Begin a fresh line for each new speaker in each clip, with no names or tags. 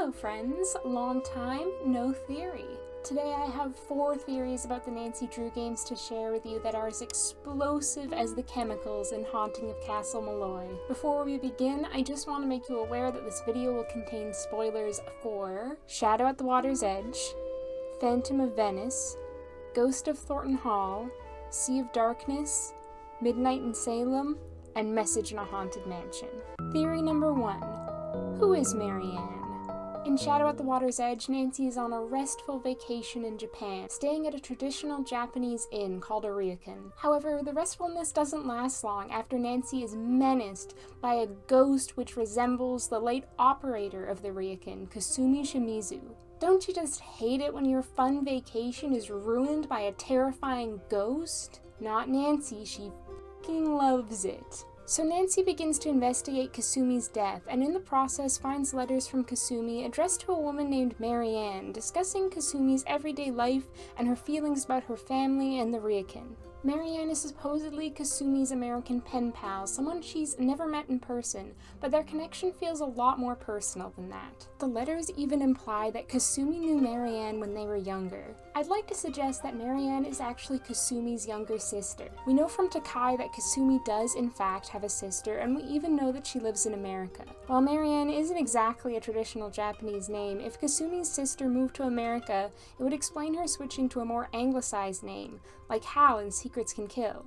Hello friends, long time, no theory. Today I have 4 theories about the Nancy Drew games to share with you that are as explosive as the chemicals in Haunting of Castle Malloy. Before we begin, I just want to make you aware that this video will contain spoilers for Shadow at the Water's Edge, Phantom of Venice, Ghost of Thornton Hall, Sea of Darkness, Midnight in Salem, and Message in a Haunted Mansion. Theory number 1. Who is Marianne? In Shadow at the Water's Edge, Nancy is on a restful vacation in Japan, staying at a traditional Japanese inn called a ryokan. However, the restfulness doesn't last long after Nancy is menaced by a ghost which resembles the late operator of the ryokan, Kasumi Shimizu. Don't you just hate it when your fun vacation is ruined by a terrifying ghost? Not Nancy, she f***ing loves it. So Nancy begins to investigate Kasumi's death, and in the process finds letters from Kasumi addressed to a woman named Marianne, discussing Kasumi's everyday life and her feelings about her family and the ryokan. Marianne is supposedly Kasumi's American pen pal, someone she's never met in person, but their connection feels a lot more personal than that. The letters even imply that Kasumi knew Marianne when they were younger. I'd like to suggest that Marianne is actually Kasumi's younger sister. We know from Takai that Kasumi does in fact have a sister, and we even know that she lives in America. While Marianne isn't exactly a traditional Japanese name, if Kasumi's sister moved to America, it would explain her switching to a more anglicized name, like Hal in Secrets Can Kill.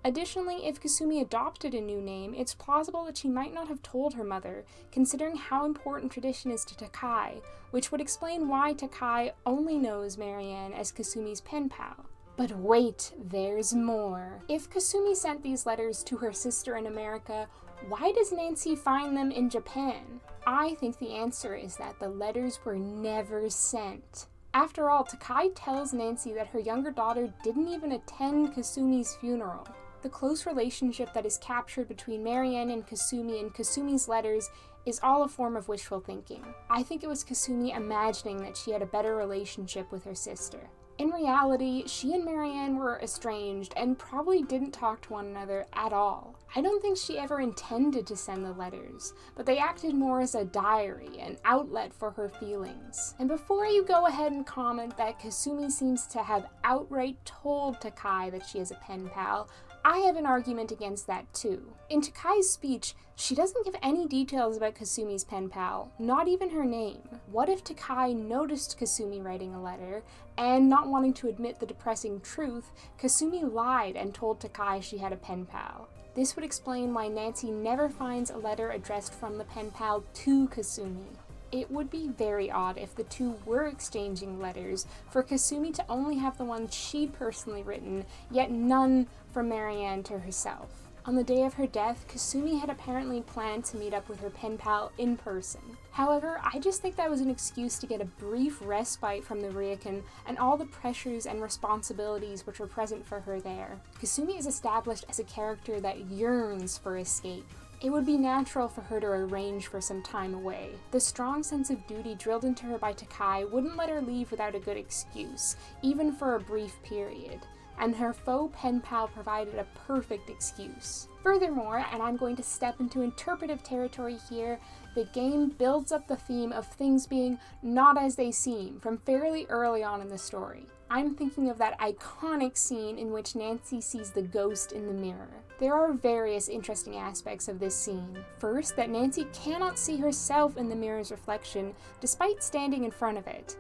Additionally, if Kasumi adopted a new name, it's plausible that she might not have told her mother, considering how important tradition is to Takai, which would explain why Takai only knows Marianne as Kasumi's pen pal. But wait, there's more. If Kasumi sent these letters to her sister in America, why does Nancy find them in Japan? I think the answer is that the letters were never sent. After all, Takai tells Nancy that her younger daughter didn't even attend Kasumi's funeral. The close relationship that is captured between Marianne and Kasumi's letters is all a form of wishful thinking. I think it was Kasumi imagining that she had a better relationship with her sister. In reality, she and Marianne were estranged and probably didn't talk to one another at all. I don't think she ever intended to send the letters, but they acted more as a diary, an outlet for her feelings. And before you go ahead and comment that Kasumi seems to have outright told Takai that she is a pen pal, I have an argument against that too. In Takai's speech, she doesn't give any details about Kasumi's pen pal, not even her name. What if Takai noticed Kasumi writing a letter, and not wanting to admit the depressing truth, Kasumi lied and told Takai she had a pen pal? This would explain why Nancy never finds a letter addressed from the pen pal to Kasumi. It would be very odd if the two were exchanging letters, for Kasumi to only have the ones she'd personally written, yet none from Marianne to herself. On the day of her death, Kasumi had apparently planned to meet up with her pen pal in person. However, I just think that was an excuse to get a brief respite from the ryokan and all the pressures and responsibilities which were present for her there. Kasumi is established as a character that yearns for escape. It would be natural for her to arrange for some time away. The strong sense of duty drilled into her by Takai wouldn't let her leave without a good excuse, even for a brief period, and her faux pen pal provided a perfect excuse. Furthermore, and I'm going to step into interpretive territory here, the game builds up the theme of things being not as they seem from fairly early on in the story. I'm thinking of that iconic scene in which Nancy sees the ghost in the mirror. There are various interesting aspects of this scene. First, that Nancy cannot see herself in the mirror's reflection despite standing in front of it.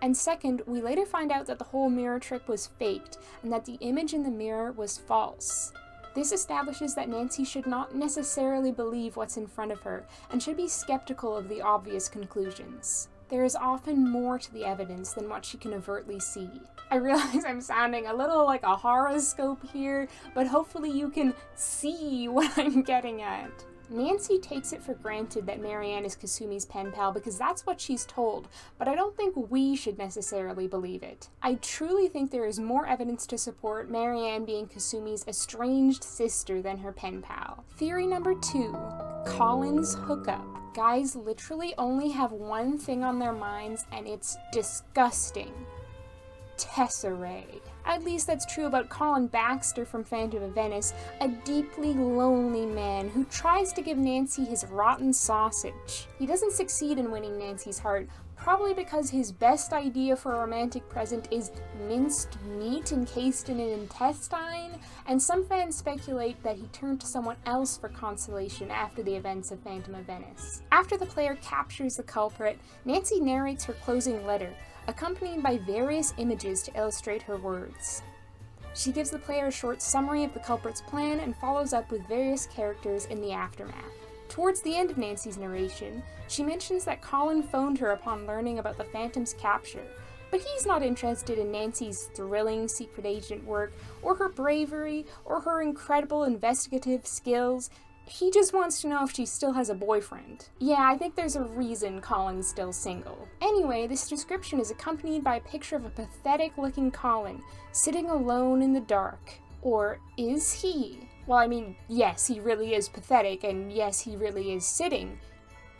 And second, we later find out that the whole mirror trick was faked and that the image in the mirror was false. This establishes that Nancy should not necessarily believe what's in front of her and should be skeptical of the obvious conclusions. There is often more to the evidence than what she can overtly see. I realize I'm sounding a little like a horoscope here, but hopefully you can see what I'm getting at. Nancy takes it for granted that Marianne is Kasumi's pen pal because that's what she's told, but I don't think we should necessarily believe it. I truly think there is more evidence to support Marianne being Kasumi's estranged sister than her pen pal. Theory number 2, COLIN'S hookup. Guys literally only have one thing on their minds, and it's disgusting. Tesserae. At least that's true about Colin Baxter from Phantom of Venice, a deeply lonely man who tries to give Nancy his rotten sausage. He doesn't succeed in winning Nancy's heart, probably because his best idea for a romantic present is minced meat encased in an intestine, and some fans speculate that he turned to someone else for consolation after the events of Phantom of Venice. After the player captures the culprit, Nancy narrates her closing letter, accompanied by various images to illustrate her words. She gives the player a short summary of the culprit's plan and follows up with various characters in the aftermath. Towards the end of Nancy's narration, she mentions that Colin phoned her upon learning about the Phantom's capture, but he's not interested in Nancy's thrilling secret agent work, or her bravery, or her incredible investigative skills. He just wants to know if she still has a boyfriend. Yeah, I think there's a reason Colin's still single. Anyway, this description is accompanied by a picture of a pathetic-looking Colin, sitting alone in the dark. Or is he? Well, I mean, yes, he really is pathetic, and yes, he really is sitting,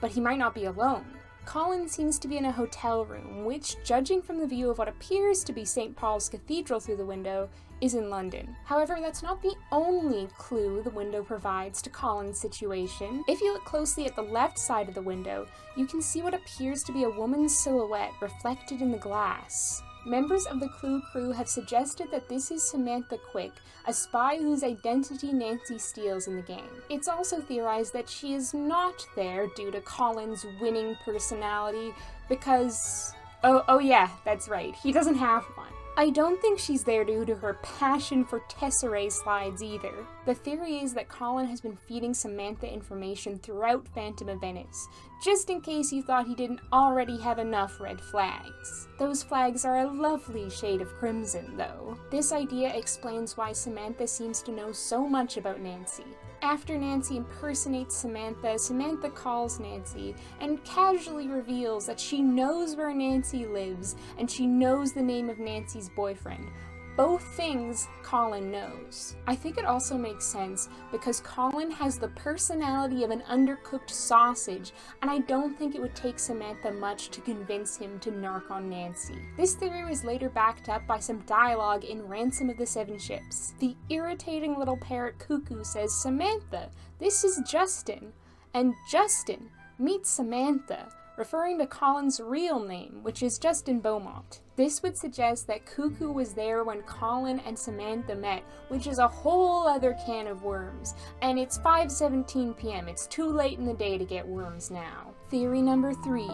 but he might not be alone. Colin seems to be in a hotel room, which, judging from the view of what appears to be St. Paul's Cathedral through the window, is in London. However, that's not the only clue the window provides to Colin's situation. If you look closely at the left side of the window, you can see what appears to be a woman's silhouette reflected in the glass. Members of the Clue crew have suggested that this is Samantha Quick, a spy whose identity Nancy steals in the game. It's also theorized that she is not there due to Colin's winning personality because... Oh yeah, that's right, he doesn't have one. I don't think she's there due to her passion for Tesserae slides either. The theory is that Colin has been feeding Samantha information throughout Phantom of Venice, just in case you thought he didn't already have enough red flags. Those flags are a lovely shade of crimson, though. This idea explains why Samantha seems to know so much about Nancy. After Nancy impersonates Samantha, Samantha calls Nancy and casually reveals that she knows where Nancy lives and she knows the name of Nancy's boyfriend. Both things Colin knows. I think it also makes sense because Colin has the personality of an undercooked sausage, and I don't think it would take Samantha much to convince him to narc on Nancy. This theory was later backed up by some dialogue in Ransom of the Seven Ships. The irritating little parrot Cuckoo says, "Samantha, this is Justin," and Justin meets Samantha, referring to Colin's real name, which is Justin Beaumont. This would suggest that Cuckoo was there when Colin and Samantha met, which is a whole other can of worms. And it's 5:17 p.m. It's too late in the day to get worms now. Theory number 3.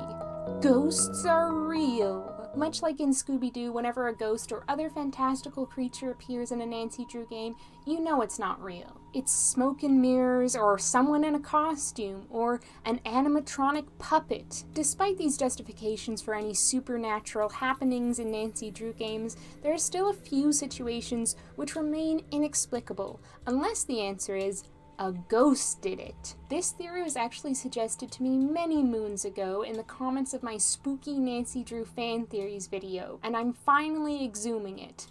Ghosts are real. Much like in Scooby-Doo, whenever a ghost or other fantastical creature appears in a Nancy Drew game, you know it's not real. It's smoke and mirrors, or someone in a costume, or an animatronic puppet. Despite these justifications for any supernatural happenings in Nancy Drew games, there are still a few situations which remain inexplicable, unless the answer is a ghost did it. This theory was actually suggested to me many moons ago in the comments of my Spooky Nancy Drew Fan Theories video, and I'm finally exhuming it.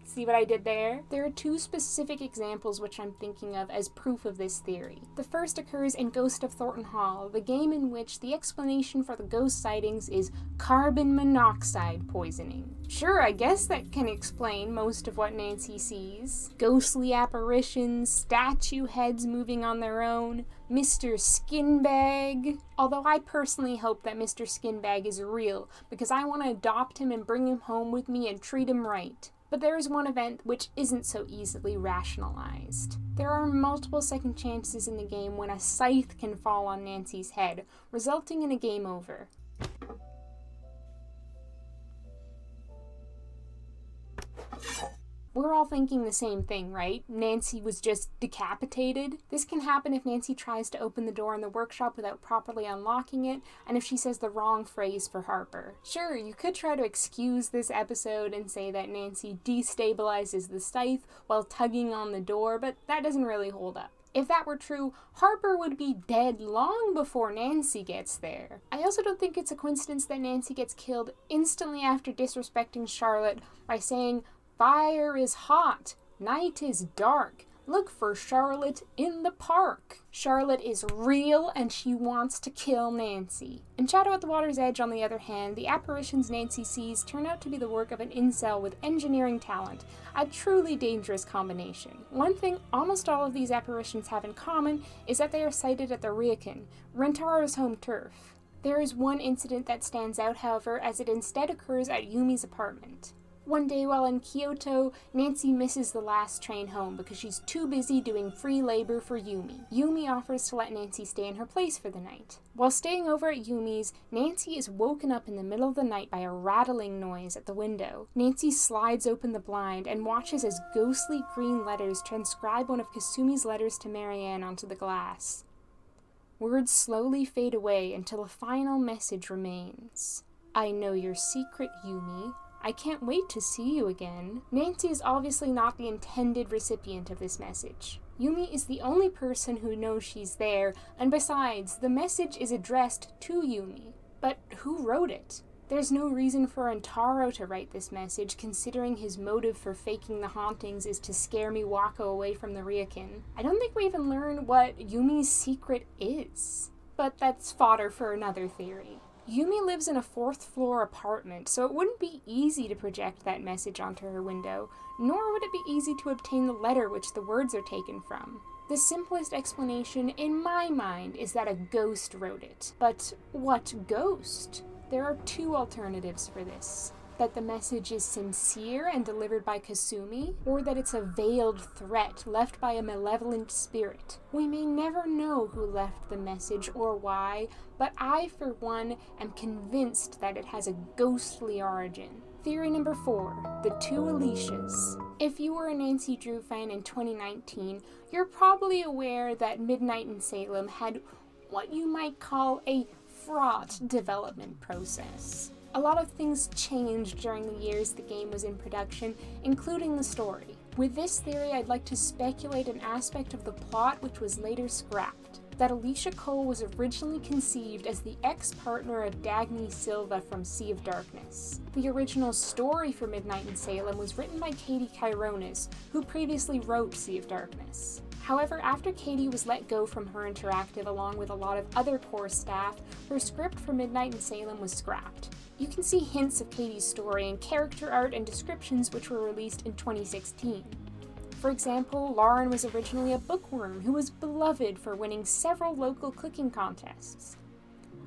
See what I did there? There are 2 specific examples which I'm thinking of as proof of this theory. The first occurs in Ghost of Thornton Hall, the game in which the explanation for the ghost sightings is carbon monoxide poisoning. Sure, I guess that can explain most of what Nancy sees. Ghostly apparitions, statue heads moving on their own, Mr. Skinbag. Although I personally hope that Mr. Skinbag is real, because I want to adopt him and bring him home with me and treat him right. But there is one event which isn't so easily rationalized. There are multiple second chances in the game when a scythe can fall on Nancy's head, resulting in a game over. We're all thinking the same thing, right? Nancy was just decapitated. This can happen if Nancy tries to open the door in the workshop without properly unlocking it, and if she says the wrong phrase for Harper. Sure, you could try to excuse this episode and say that Nancy destabilizes the scythe while tugging on the door, but that doesn't really hold up. If that were true, Harper would be dead long before Nancy gets there. I also don't think it's a coincidence that Nancy gets killed instantly after disrespecting Charlotte by saying, "Fire is hot, night is dark, Look for Charlotte in the park. Charlotte is real and she wants to kill Nancy. In Shadow at the Water's Edge, on the other hand, the apparitions Nancy sees turn out to be the work of an incel with engineering talent, a truly dangerous combination. One thing almost all of these apparitions have in common is that they are sighted at the Ryokan, Rentaro's home turf. There is one incident that stands out, however, as it instead occurs at Yumi's apartment. One day while in Kyoto, Nancy misses the last train home because she's too busy doing free labor for Yumi. Yumi offers to let Nancy stay in her place for the night. While staying over at Yumi's, Nancy is woken up in the middle of the night by a rattling noise at the window. Nancy slides open the blind and watches as ghostly green letters transcribe one of Kasumi's letters to MARYANNE onto the glass. Words slowly fade away until a final message remains. I know your secret, Yumi. I can't wait to see you again. Nancy is obviously not the intended recipient of this message. Yumi is the only person who knows she's there, and besides, the message is addressed to Yumi. But who wrote it? There's no reason for Rentaro to write this message, considering his motive for faking the hauntings is to scare Miwako away from the Ryokan. I don't think we even learn what Yumi's secret is. But that's fodder for another theory. Yumi lives in a 4th floor apartment, so it wouldn't be easy to project that message onto her window, nor would it be easy to obtain the letter which the words are taken from. The simplest explanation, in my mind, is that a ghost wrote it. But what ghost? There are 2 alternatives for this. That the message is sincere and delivered by Kasumi, or that it's a veiled threat left by a malevolent spirit. We may never know who left the message or why, but I, for one, am convinced that it has a ghostly origin. Theory number 4, the 2 Alicias. If you were a Nancy Drew fan in 2019, you're probably aware that Midnight in Salem had what you might call a fraught development process. A lot of things changed during the years the game was in production, including the story. With this theory, I'd like to speculate an aspect of the plot which was later scrapped. That Alicia Cole was originally conceived as the ex-partner of Dagny Silva from Sea of Darkness. The original story for Midnight in Salem was written by Katie Chironis, who previously wrote Sea of Darkness. However, after Katie was let go from Her Interactive along with a lot of other core staff, her script for Midnight in Salem was scrapped. You can see hints of Katie's story in character art and descriptions which were released in 2016. For example, Lauren was originally a bookworm who was beloved for winning several local cooking contests.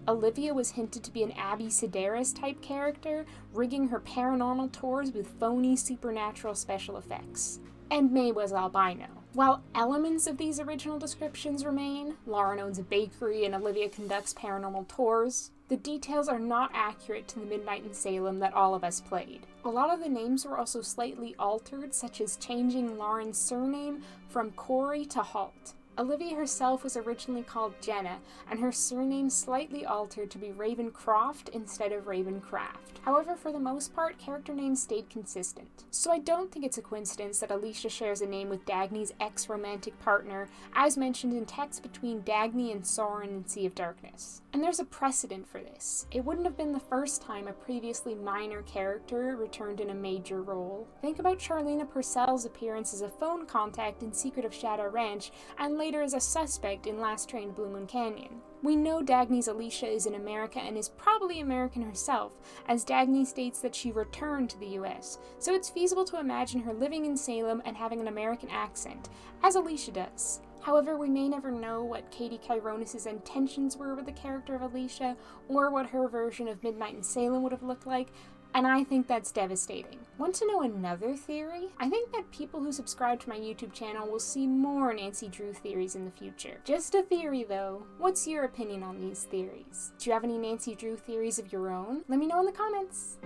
Olivia was hinted to be an Abby Sedaris type character, rigging her paranormal tours with phony supernatural special effects. And May was albino. While elements of these original descriptions remain, Lauren owns a bakery and Olivia conducts paranormal tours, the details are not accurate to the Midnight in Salem that all of us played. A lot of the names were also slightly altered, such as changing Lauren's surname from Corey to Halt. Olivia herself was originally called Jenna, and her surname slightly altered to be Ravencroft instead of Ravencraft. However, for the most part, character names stayed consistent. So I don't think it's a coincidence that Alicia shares a name with Dagny's ex-romantic partner, as mentioned in text between Dagny and Soren in Sea of Darkness. And there's a precedent for this. It wouldn't have been the first time a previously minor character returned in a major role. Think about Charlena Purcell's appearance as a phone contact in Secret of Shadow Ranch, and later as a suspect in Last Train to Blue Moon Canyon. We know Dagny's Alicia is in America and is probably American herself, as Dagny states that she returned to the US, so it's feasible to imagine her living in Salem and having an American accent, as Alicia does. However, we may never know what Katie Chironis' intentions were with the character of Alicia, or what her version of Midnight in Salem would have looked like, and I think that's devastating. Want to know another theory? I think that people who subscribe to my YouTube channel will see more Nancy Drew theories in the future. Just a theory though. What's your opinion on these theories? Do you have any Nancy Drew theories of your own? Let me know in the comments!